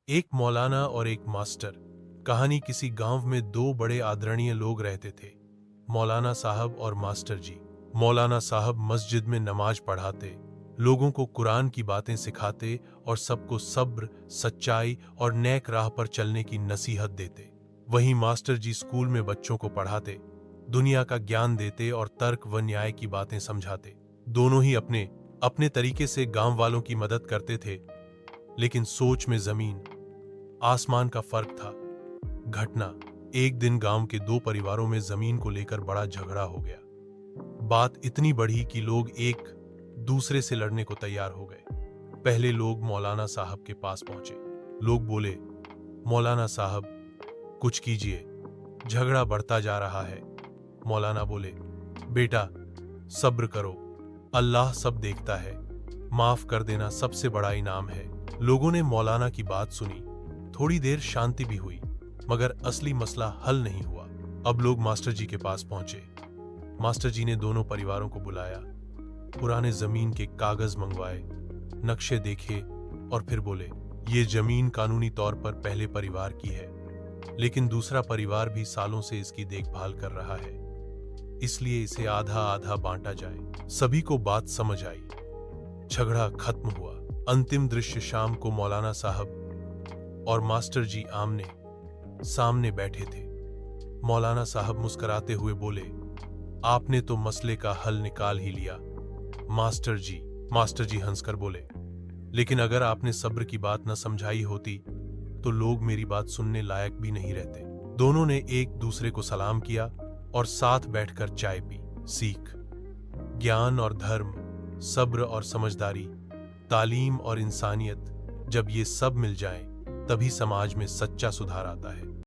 एक मौलाना और एक मास्टर। कहानी किसी गांव में दो बड़े आदरणीय लोग रहते थे, मौलाना साहब और मास्टर जी। मौलाना साहब मस्जिद में नमाज पढ़ाते, लोगों को कुरान की बातें सिखाते और सबको सब्र, सच्चाई और नेक राह पर चलने की नसीहत देते। वहीं मास्टर जी स्कूल में बच्चों को पढ़ाते, दुनिया का ज्ञान देते और तर्क व न्याय की बातें समझाते। दोनों ही अपने अपने तरीके से गांव वालों की मदद करते थे, लेकिन सोच में जमीन आसमान का फर्क था। घटना, एक दिन गांव के दो परिवारों में जमीन को लेकर बड़ा झगड़ा हो गया। बात इतनी बढ़ी कि लोग एक दूसरे से लड़ने को तैयार हो गए। पहले लोग मौलाना साहब के पास पहुंचे। लोग बोले, मौलाना साहब कुछ कीजिए, झगड़ा बढ़ता जा रहा है। मौलाना बोले, बेटा सब्र करो, अल्लाह सब देखता है, माफ कर देना सबसे बड़ा इनाम है। लोगों ने मौलाना की बात सुनी, थोड़ी देर शांति भी हुई, मगर असली मसला हल नहीं हुआ। अब लोग मास्टर जी के पास पहुंचे। मास्टर जी ने दोनों परिवारों को बुलाया, पुराने जमीन के कागज मंगवाए, नक्शे देखे और फिर बोले, ये जमीन कानूनी तौर पर पहले परिवार की है, लेकिन दूसरा परिवार भी सालों से इसकी देखभाल कर रहा है, इसलिए इसे आधा आधा बांटा जाए। सभी को बात समझ आई, झगड़ा खत्म हुआ। अंतिम दृश्य, शाम को मौलाना साहब और मास्टर जी आमने सामने बैठे थे। मौलाना साहब मुस्कुराते हुए बोले, आपने तो मसले का हल निकाल ही लिया। मास्टर जी हंसकर बोले, लेकिन अगर आपने सब्र की बात न समझाई होती तो लोग मेरी बात सुनने लायक भी नहीं रहते। दोनों ने एक दूसरे को सलाम किया और साथ बैठकर चाय पी। सीख, ज्ञान और धर्म, सब्र और समझदारी, तालीम और इंसानियत, जब ये सब मिल जाएं, तभी समाज में सच्चा सुधार आता है।